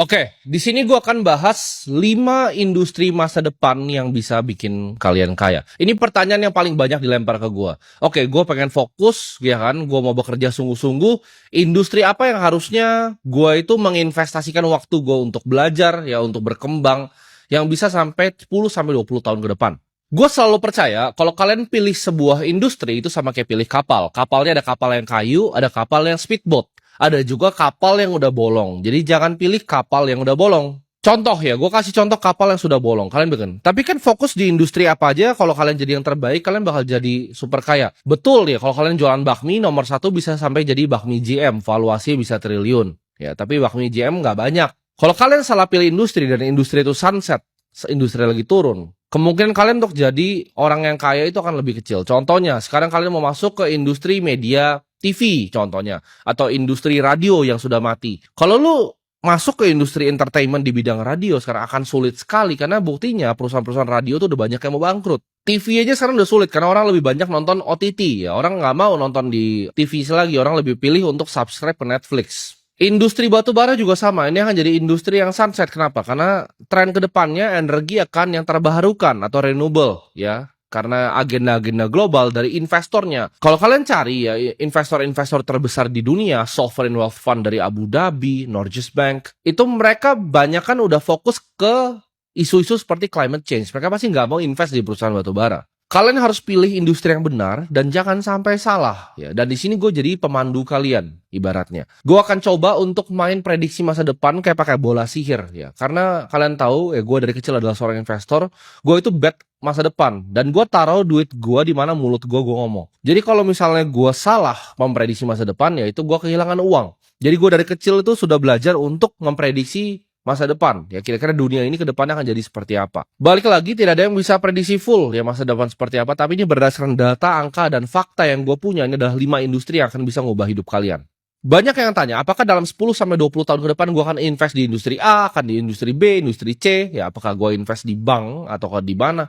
Oke, di sini gue akan bahas 5 industri masa depan yang bisa bikin kalian kaya. Ini pertanyaan yang paling banyak dilempar ke gue. Oke, gue pengen fokus, ya kan? Gue mau bekerja sungguh-sungguh. Industri apa yang harusnya gue itu menginvestasikan waktu gue untuk belajar, ya untuk berkembang, yang bisa sampai 10-20 tahun ke depan. Gue selalu percaya kalau kalian pilih sebuah industri itu sama kayak pilih kapal. Kapalnya ada kapal yang kayu, ada kapal yang speedboat. Ada juga kapal yang udah bolong. Jadi jangan pilih kapal yang udah bolong. Contoh ya, gue kasih contoh kapal yang sudah bolong. Kalian bikin. Tapi kan fokus di industri apa aja, kalau kalian jadi yang terbaik, kalian bakal jadi super kaya. Betul ya, kalau kalian jualan bakmi, nomor 1 bisa sampai jadi bakmi GM, valuasi bisa triliun. Ya, tapi bakmi GM nggak banyak. Kalau kalian salah pilih industri, dan industri itu sunset, industri lagi turun, kemungkinan kalian untuk jadi orang yang kaya itu akan lebih kecil. Contohnya, sekarang kalian mau masuk ke industri media TV contohnya, atau industri radio yang sudah mati. Kalau lu masuk ke industri entertainment di bidang radio sekarang akan sulit sekali, karena buktinya perusahaan-perusahaan radio tuh udah banyak yang mau bangkrut. TV aja sekarang udah sulit karena orang lebih banyak nonton OTT ya, orang nggak mau nonton di TV lagi, orang lebih pilih untuk subscribe ke Netflix. Industri batu bara juga sama, ini akan jadi industri yang sunset. Kenapa? Karena tren kedepannya energi akan yang terbarukan atau renewable ya, karena agenda-agenda global dari investornya. Kalau kalian cari ya investor-investor terbesar di dunia, sovereign wealth fund dari Abu Dhabi, Norges Bank, itu mereka banyak kan udah fokus ke isu-isu seperti climate change. Mereka pasti nggak mau invest di perusahaan batu bara. Kalian harus pilih industri yang benar dan jangan sampai salah ya. Dan di sini gue jadi pemandu kalian ibaratnya. Gue akan coba untuk main prediksi masa depan kayak pakai bola sihir ya. Karena kalian tahu ya, gue dari kecil adalah seorang investor. Gue itu bet masa depan dan gue taruh duit gue di mana mulut gue ngomong. Jadi kalau misalnya gue salah memprediksi masa depan, ya itu gue kehilangan uang. Jadi gue dari kecil itu sudah belajar untuk memprediksi masa depan. Ya kira-kira dunia ini ke depannya akan jadi seperti apa. Balik lagi, tidak ada yang bisa prediksi full ya masa depan seperti apa, tapi ini berdasarkan data, angka, dan fakta yang gue punya. Ini adalah 5 industri yang akan bisa ngubah hidup kalian. Banyak yang tanya, apakah dalam 10-20 tahun ke depan gue akan invest di industri A, akan di industri B, industri C, ya apakah gue invest di bank atau di mana?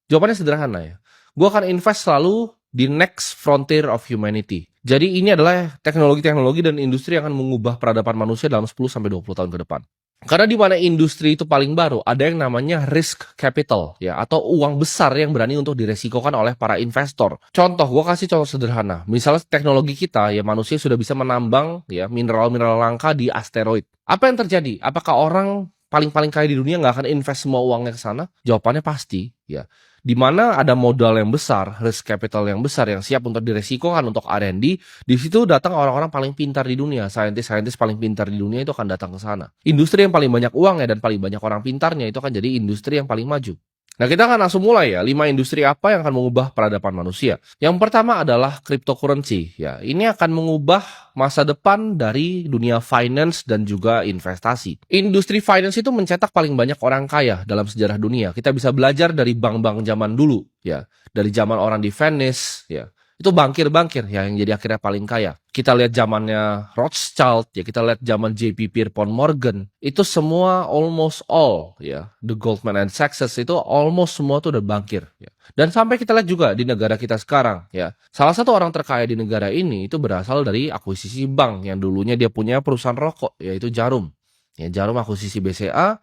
Jawabannya sederhana ya. Gue akan invest selalu di next frontier of humanity. Jadi ini adalah teknologi-teknologi dan industri yang akan mengubah peradaban manusia dalam 10-20 tahun ke depan. Karena di mana industri itu paling baru, ada yang namanya risk capital ya, atau uang besar yang berani untuk diresikokan oleh para investor. Contoh, gue kasih contoh sederhana. Misalnya teknologi kita ya, manusia sudah bisa menambang ya mineral-mineral langka di asteroid. Apa yang terjadi? Apakah orang paling kaya di dunia nggak akan invest semua uangnya ke sana? Jawabannya pasti ya. Di mana ada modal yang besar, risk capital yang besar yang siap untuk diresikokan untuk R&D, di situ datang orang-orang paling pintar di dunia, saintis-saintis paling pintar di dunia itu akan datang ke sana. Industri yang paling banyak uangnya dan paling banyak orang pintarnya itu akan jadi industri yang paling maju. Nah, kita akan langsung mulai ya, 5 industri apa yang akan mengubah peradaban manusia. Yang pertama adalah cryptocurrency ya. Ini akan mengubah masa depan dari dunia finance dan juga investasi. Industri finance itu mencetak paling banyak orang kaya dalam sejarah dunia. Kita bisa belajar dari bank-bank zaman dulu ya, dari zaman orang di Venice ya. Itu bankir-bankir ya yang jadi akhirnya paling kaya. Kita lihat zamannya Rothschild, ya kita lihat zaman JP Pierpont Morgan. Itu semua almost all ya, the Goldman and Sachs itu almost semua tuh udah bankir ya. Dan sampai kita lihat juga di negara kita sekarang ya. Salah satu orang terkaya di negara ini itu berasal dari akuisisi bank yang dulunya dia punya perusahaan rokok, yaitu Jarum. Ya, Jarum akuisisi BCA.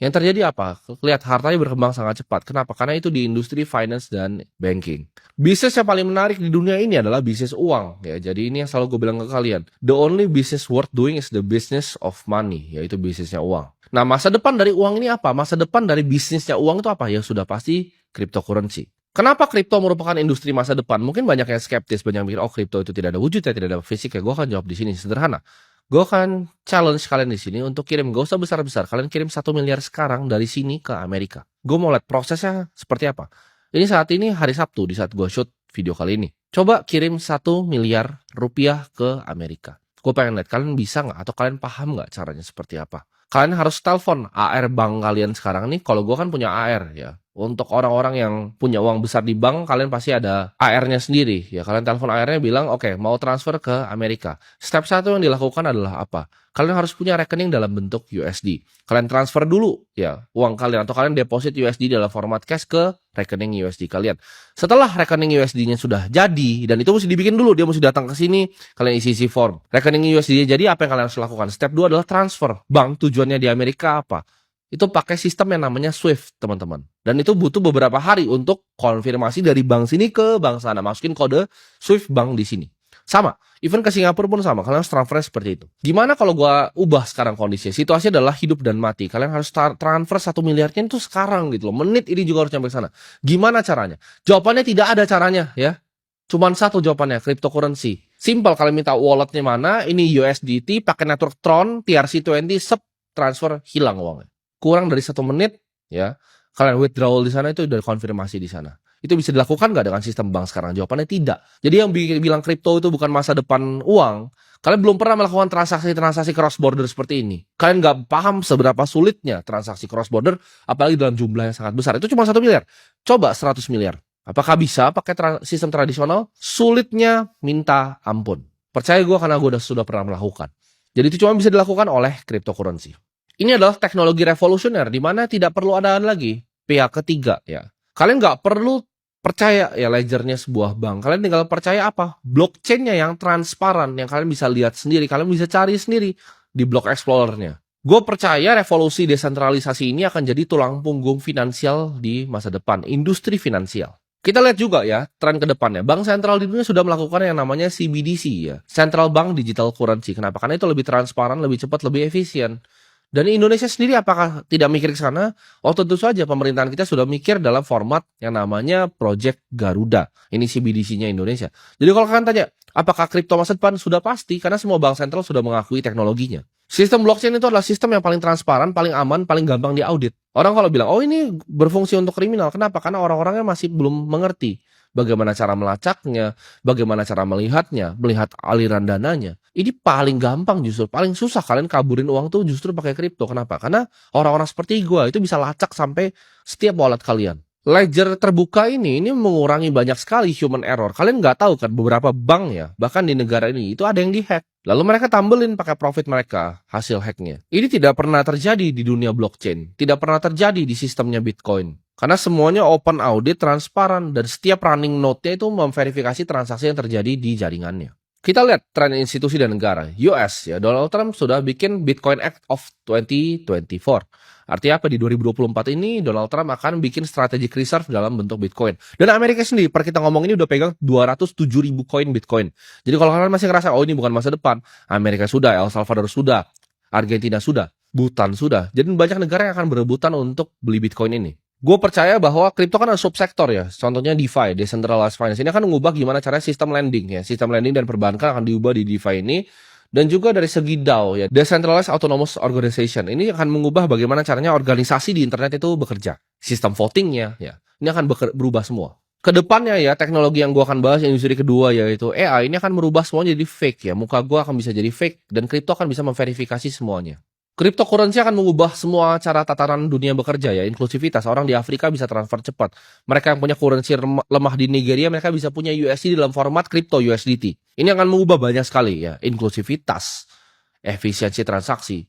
Yang terjadi apa? Lihat hartanya berkembang sangat cepat. Kenapa? Karena itu di industri finance dan banking. Bisnis yang paling menarik di dunia ini adalah bisnis uang. Ya, jadi ini yang selalu gue bilang ke kalian. The only business worth doing is the business of money, yaitu bisnisnya uang. Nah, masa depan dari uang ini apa? Masa depan dari bisnisnya uang itu apa? Ya sudah pasti cryptocurrency. Kenapa kripto merupakan industri masa depan? Mungkin banyak yang skeptis, banyak yang mikir, oh kripto itu tidak ada wujudnya, tidak ada fisik ya. Gue akan jawab di sini sederhana. Gue akan challenge kalian di sini untuk kirim, gak usah besar-besar. Kalian kirim 1 miliar sekarang dari sini ke Amerika. Gue mau lihat prosesnya seperti apa. Ini saat ini hari Sabtu di saat gue shoot video kali ini. Coba kirim 1 miliar rupiah ke Amerika. Gue pengen lihat kalian bisa nggak atau kalian paham nggak caranya seperti apa. Kalian harus telepon AR bank kalian sekarang nih. Kalau gue kan punya AR ya. Untuk orang-orang yang punya uang besar di bank, kalian pasti ada AR-nya sendiri. Ya, kalian telepon AR-nya bilang, oke, mau transfer ke Amerika. Step 1 yang dilakukan adalah apa? Kalian harus punya rekening dalam bentuk USD. Kalian transfer dulu ya uang kalian atau kalian deposit USD dalam format cash ke rekening USD kalian. Setelah rekening USD-nya sudah jadi, dan itu mesti dibikin dulu, dia mesti datang ke sini, kalian isi form. Rekening USD-nya jadi, apa yang kalian harus lakukan? Step 2 adalah transfer. Bank tujuannya di Amerika apa? Itu pakai sistem yang namanya SWIFT, teman-teman. Dan itu butuh beberapa hari untuk konfirmasi dari bank sini ke bank sana. Masukin kode SWIFT bank di sini. Sama, even ke Singapura pun sama. Kalian harus transfer seperti itu. Gimana kalau gua ubah sekarang kondisinya? Situasi adalah hidup dan mati. Kalian harus transfer 1 miliarnya itu sekarang gitu loh. Menit ini juga harus sampai sana. Gimana caranya? Jawabannya tidak ada caranya ya. Cuman satu jawabannya, cryptocurrency. Simple, kalian minta walletnya mana, ini USDT, pakai network Tron, TRC20, transfer, hilang uangnya. Kurang dari 1 menit, ya, kalian withdrawal di sana itu udah konfirmasi di sana. Itu bisa dilakukan nggak dengan sistem bank sekarang? Jawabannya tidak. Jadi yang bilang kripto itu bukan masa depan uang, kalian belum pernah melakukan transaksi-transaksi cross border seperti ini. Kalian nggak paham seberapa sulitnya transaksi cross border, apalagi dalam jumlah yang sangat besar. Itu cuma 1 miliar. Coba 100 miliar. Apakah bisa pakai sistem tradisional? Sulitnya minta ampun. Percaya gue karena gue sudah pernah melakukan. Jadi itu cuma bisa dilakukan oleh cryptocurrency. Ini adalah teknologi revolusioner di mana tidak perlu ada lagi pihak ketiga ya. Kalian nggak perlu percaya ya ledgernya sebuah bank. Kalian tinggal percaya apa? Blockchain-nya yang transparan, yang kalian bisa lihat sendiri, kalian bisa cari sendiri di Block Explorer-nya. Gue percaya revolusi desentralisasi ini akan jadi tulang punggung finansial di masa depan, industri finansial. Kita lihat juga ya tren ke depannya. Bank sentral di dunia sudah melakukan yang namanya CBDC ya, Central Bank Digital Currency. Kenapa? Karena itu lebih transparan, lebih cepat, lebih efisien. Dan Indonesia sendiri apakah tidak mikir ke sana? Oh tentu saja pemerintahan kita sudah mikir dalam format yang namanya Project Garuda. Ini CBDC-nya Indonesia. Jadi kalau kalian tanya, apakah kripto masa depan? Sudah pasti, karena semua bank sentral sudah mengakui teknologinya. Sistem blockchain itu adalah sistem yang paling transparan, paling aman, paling gampang diaudit. Orang kalau bilang, oh ini berfungsi untuk kriminal. Kenapa? Karena orang-orangnya masih belum mengerti bagaimana cara melacaknya, bagaimana cara melihatnya, melihat aliran dananya. Ini paling gampang justru, paling susah kalian kaburin uang tuh justru pakai kripto. Kenapa? Karena orang-orang seperti gue itu bisa lacak sampai setiap wallet kalian. Ledger terbuka ini mengurangi banyak sekali human error. Kalian nggak tahu kan beberapa bank ya, bahkan di negara ini itu ada yang dihack. Lalu mereka tambelin pakai profit mereka hasil hacknya. Ini tidak pernah terjadi di dunia blockchain, tidak pernah terjadi di sistemnya Bitcoin. Karena semuanya open audit, transparan, dan setiap running node-nya itu memverifikasi transaksi yang terjadi di jaringannya. Kita lihat tren institusi dan negara. US ya, Donald Trump sudah bikin Bitcoin Act of 2024. Artinya apa? Di 2024 ini Donald Trump akan bikin strategic reserve dalam bentuk Bitcoin. Dan Amerika sendiri, per kita ngomong ini udah pegang 207.000 koin Bitcoin. Jadi kalau kalian masih ngerasa, oh ini bukan masa depan, Amerika sudah, El Salvador sudah, Argentina sudah, Bhutan sudah. Jadi banyak negara yang akan berebutan untuk beli Bitcoin ini. Gue percaya bahwa kripto kan ada subsektor ya, contohnya DeFi, Decentralized Finance. Ini akan mengubah gimana caranya sistem lending ya, sistem lending dan perbankan akan diubah di DeFi ini. Dan juga dari segi DAO ya, Decentralized Autonomous Organization. Ini akan mengubah bagaimana caranya organisasi di internet itu bekerja. Sistem votingnya ya, ini akan berubah semua. Kedepannya ya, teknologi yang gue akan bahas industri kedua yaitu AI, ini akan merubah semuanya jadi fake ya. Muka gue akan bisa jadi fake dan kripto akan bisa memverifikasi semuanya. Cryptocurrency akan mengubah semua cara tatanan dunia bekerja ya, inklusivitas. Orang di Afrika bisa transfer cepat. Mereka yang punya currency lemah di Nigeria, mereka bisa punya USD dalam format crypto USDT. Ini akan mengubah banyak sekali ya, inklusivitas, efisiensi transaksi.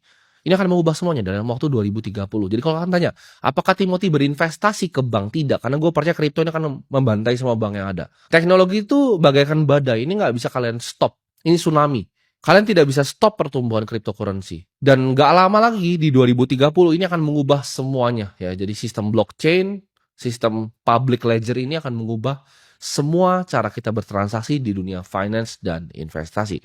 Ini akan mengubah semuanya dalam waktu 2030. Jadi kalau kalian tanya, apakah Timothy berinvestasi ke bank? Tidak, karena gue percaya kripto ini akan membantai semua bank yang ada. Teknologi itu bagaikan badai, ini nggak bisa kalian stop. Ini tsunami. Kalian tidak bisa stop pertumbuhan cryptocurrency. Dan nggak lama lagi di 2030 ini akan mengubah semuanya ya. Jadi sistem blockchain, sistem public ledger ini akan mengubah semua cara kita bertransaksi di dunia finance dan investasi.